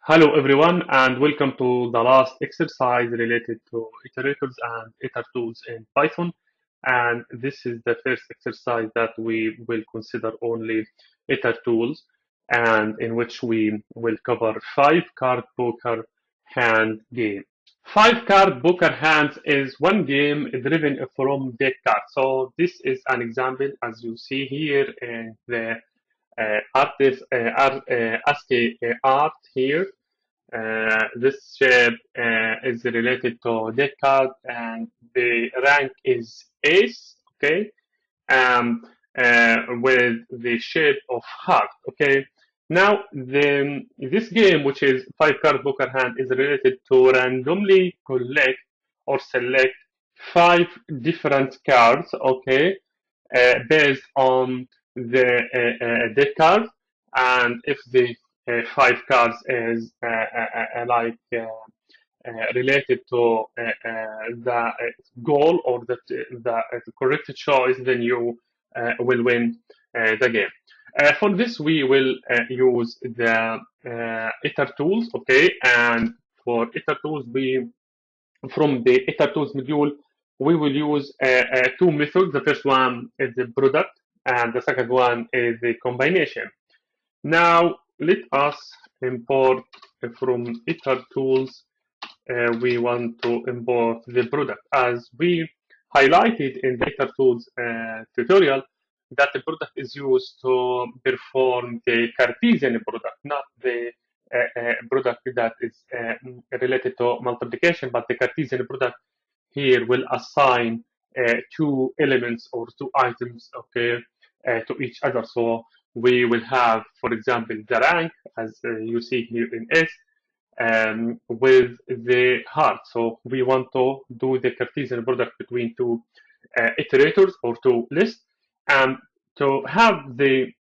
Hello everyone and welcome to the last exercise related to iterators and Itertools in Python. And this is the first exercise that we will consider only Itertools and in which we will cover five card poker hand game. Five card poker hands is one game driven from deck cards. So this is an example as you see here in the ASCII art here. This shape is related to deck card and the rank is ace, okay, um, with the shape of heart, okay. Now, this game, which is five card poker hand, is related to randomly collect or select five different cards, okay, based on the deck card, and if the five cards is related to the goal or the correct choice, then you will win the game. For this, we will use the Itertools, okay? And for Itertools, from the Itertools module, we will use two methods. The first one is the product, and the second one is the combination. Now, let us import from Itertools. We want to import the product. As we highlighted in the Itertools tutorial, that the product is used to perform the Cartesian product, not the product that is related to multiplication, but the Cartesian product here will assign two elements or two items, okay, to each other. So we will have, for example, the rank, as you see here in S, with the heart. So we want to do the Cartesian product between two iterators or two lists. And to have the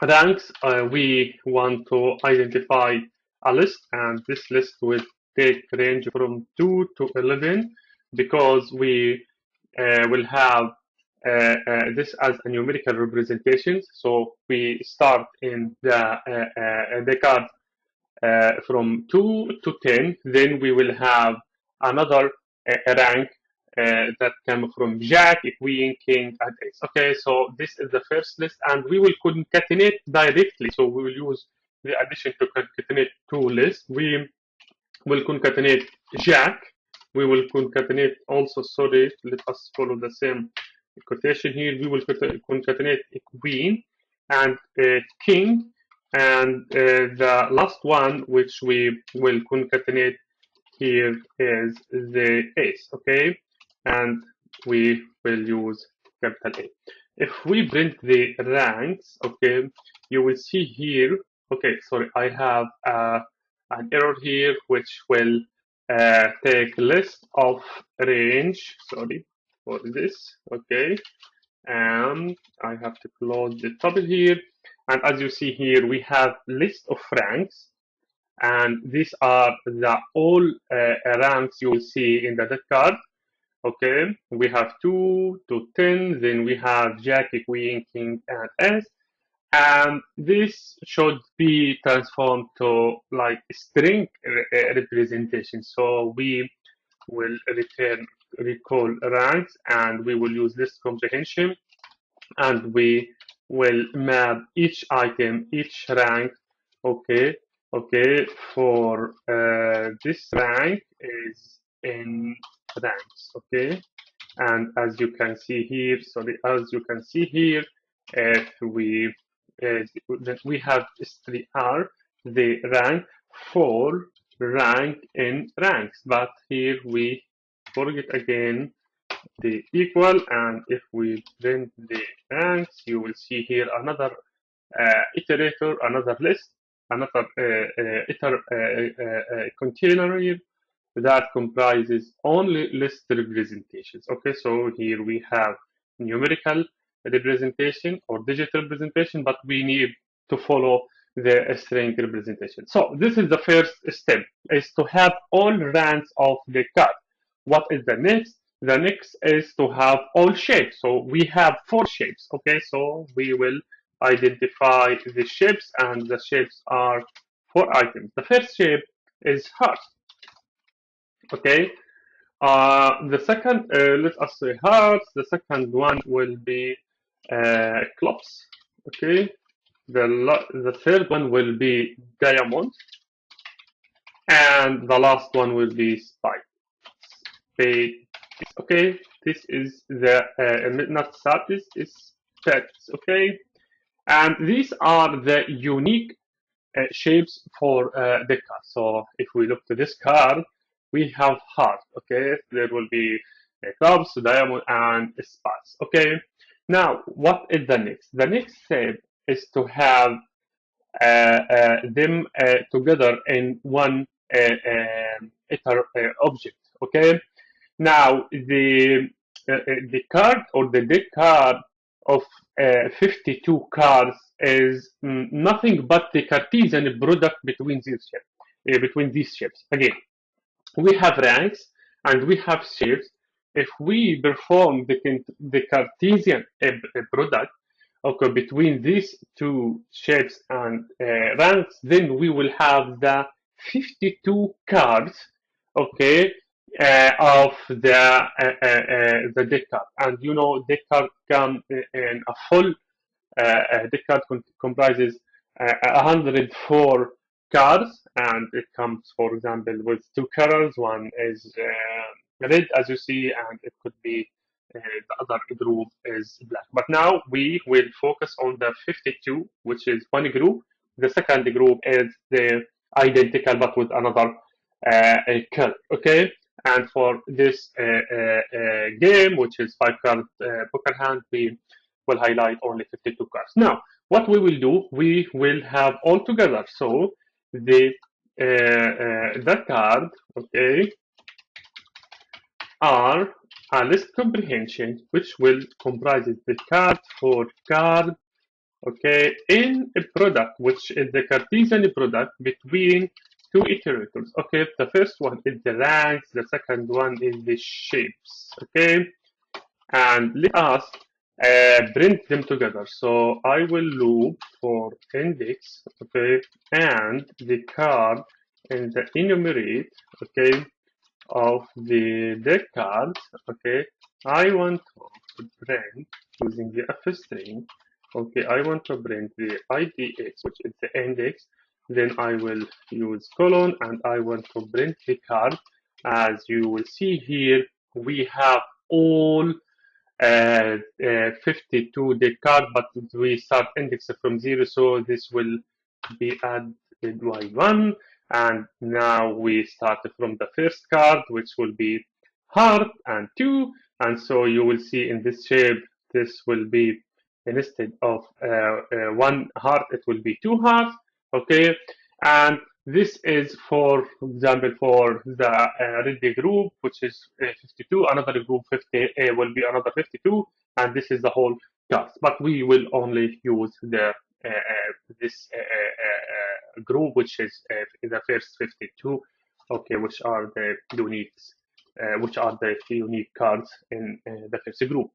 ranks, we want to identify a list, and this list will take range from 2 to 11 because we will have this as a numerical representation. So we start in the card from 2 to 10, then we will have another rank that come from Jack, Queen, King, and Ace. Okay, so this is the first list, and we will concatenate directly. So we will use the addition to concatenate two lists. We will concatenate Jack. We will concatenate also, sorry, let us follow the same quotation here. We will concatenate Queen and King, and the last one which we will concatenate here is the Ace, okay, and we will use capital A. If we print the ranks, okay, you will see here, okay, sorry, I have an error here which will take list of range, sorry for this, okay, and I have to close the table here. And as you see here, we have list of ranks, and these are the all ranks you will see in the deck card. Okay, we have 2 to 10, then we have Jack, Queen, King, and S, and this should be transformed to like string representation. So we will recall ranks, and we will use this comprehension, and we will map each item, each rank, okay, okay, for this rank is in ranks, okay, and as you can see here, sorry, as you can see here, if we have str the rank for rank in ranks, but here we forget again the equal, and if we print the ranks, you will see here another iterator, another list, another container here that comprises only list representations. Okay, so here we have numerical representation or digital representation, but we need to follow the string representation. So this is the first step, is to have all ranks of the card. What is the next? The next is to have all shapes. So we have four shapes. Okay, so we will identify the shapes, and the shapes are four items. The first shape is heart. Okay. The second, let us say hearts. The second one will be clubs. Okay. The third one will be diamond, and the last one will be spade. Okay. This is the not sub. This is pets. Okay. And these are the unique shapes for the card. So if we look to this card, we have heart. Okay, there will be clubs, diamond, and spades. Okay, now what is the next? The next step is to have them together in one object. Okay, now the card or the deck card of 52 cards is nothing but the Cartesian product between these shapes. Again, we have ranks and we have shapes. If we perform the Cartesian product, okay, between these two shapes and ranks, then we will have the 52 cards, okay, of the deck card. And you know, deck card come in a full deck card comprises 104 cards, and it comes, for example, with two colors. One is red, as you see, and it could be the other group is black. But now we will focus on the 52, which is one group. The second group is the identical but with another color. Okay, and for this game, which is five card poker hand, we will highlight only 52 cards. Now, what we will do, we will have all together. So the card, okay, are a list comprehension which will comprise the card for card, okay, in a product which is the Cartesian product between two iterators. Okay, the first one is the ranks, the second one is the shapes. Okay, and let us print them together. So I will loop for index, okay, and the card in the enumerate, okay, of the deck cards, okay. I want to print using the f string, okay. I want to print the idx, which is the index. Then I will use colon, and I want to print the card. As you will see here, we have all 52 deck card, but we start index from 0, so this will be added by 1. And now we start from the first card, which will be heart and 2. And so you will see in this shape, this will be instead of one heart, it will be two hearts. Okay, and this is for example for the red group, which is 52. Another group 50 will be another 52, and this is the whole card. But we will only use the this group, which is the first 52. Okay, which are the unique cards in the first group.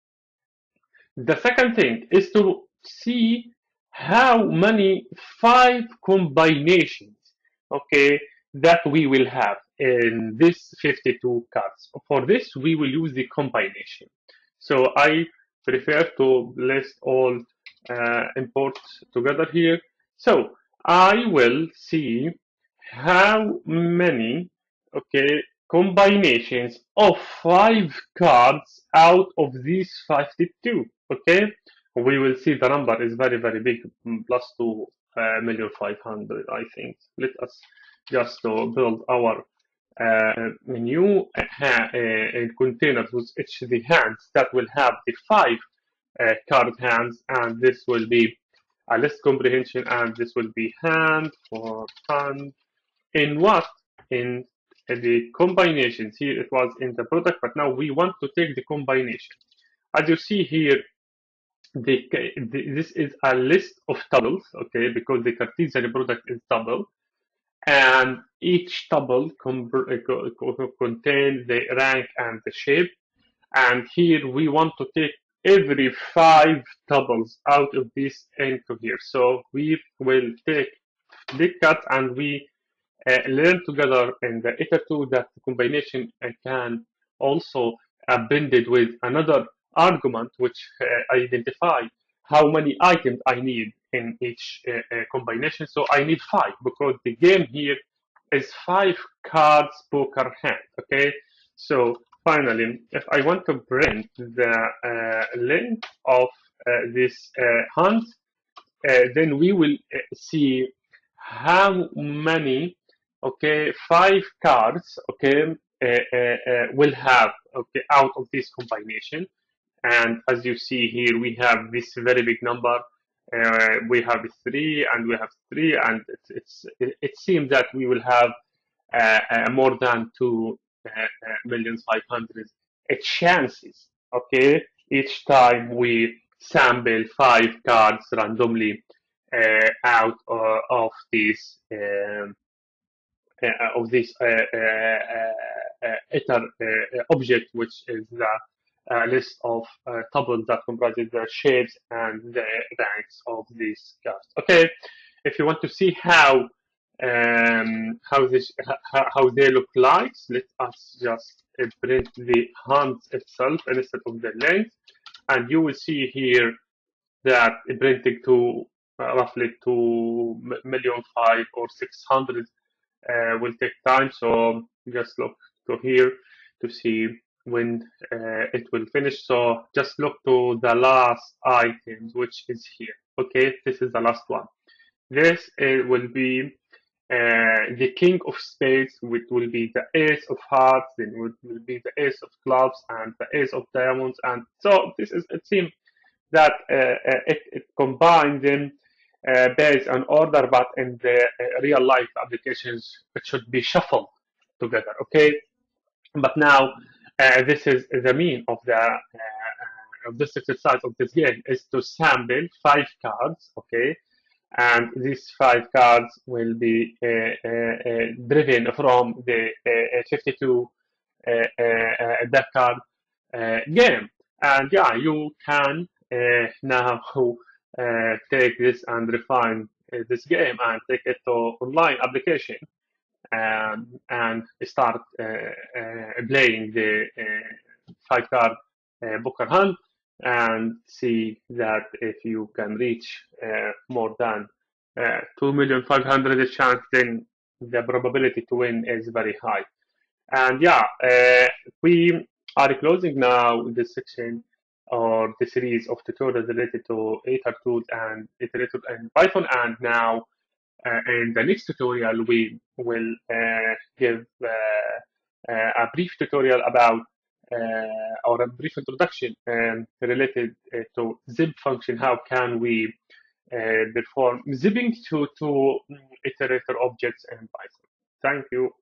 The second thing is to see how many five combinations, okay, that we will have in this 52 cards. For this, we will use the combination. So I prefer to list all imports together here. So I will see how many, okay, combinations of five cards out of these 52. Okay, we will see the number is very big, plus 2,500,000, I think. Let us just build our new containers with each the hands that will have the five card hands, and this will be a list comprehension, and this will be hand for fun. In what? In the combinations. Here it was in the product, but now we want to take the combination. As you see here, this is a list of tuples, okay, because the Cartesian product is double, and each tuple contains the rank and the shape. And here we want to take every five tuples out of this into here. So we will take big cuts, and we learn together in the Itertool that the combination can also appended with another argument which identify how many items I need in each combination. So I need five because the game here is five cards poker hand. Okay, so finally, if I want to print the length of this hunt, then we will see how many, okay, five cards, okay, will have, okay, out of this combination. And as you see here, we have this very big number. We have three, and we have three, and it seems that we will have more than 2,500,000 chances. Okay, each time we sample five cards randomly out of this ether object, which is the list of tuples that comprises the shapes and the ranks of these cards. Okay, if you want to see how they look like, let us just print the hunt itself instead of the length, and you will see here that printing to roughly 2,000,005 or 600 will take time. So just look to here to see when it will finish. So just look to the last items, which is here. Okay, this is the last one. This will be the king of spades, which will be the ace of hearts, then will be the ace of clubs and the ace of diamonds. And so this is, it seems that it combines them based on order, but in the real life applications, it should be shuffled together. Okay, but now this is the mean of this exercise of this game is to sample five cards. Okay, and these five cards will be driven from the 52 deck card game. And yeah, you can now take this and refine this game and take it to online application and start playing the five card poker hand and see that if you can reach more than 2,500,000 chance, then the probability to win is very high. And yeah, we are closing now this section or the series of tutorials related to Itertools and Iterator and Python. And now in the next tutorial, we will give a brief tutorial about or a brief introduction related to zip function. How can we perform zipping to iterator objects in Python? Thank you.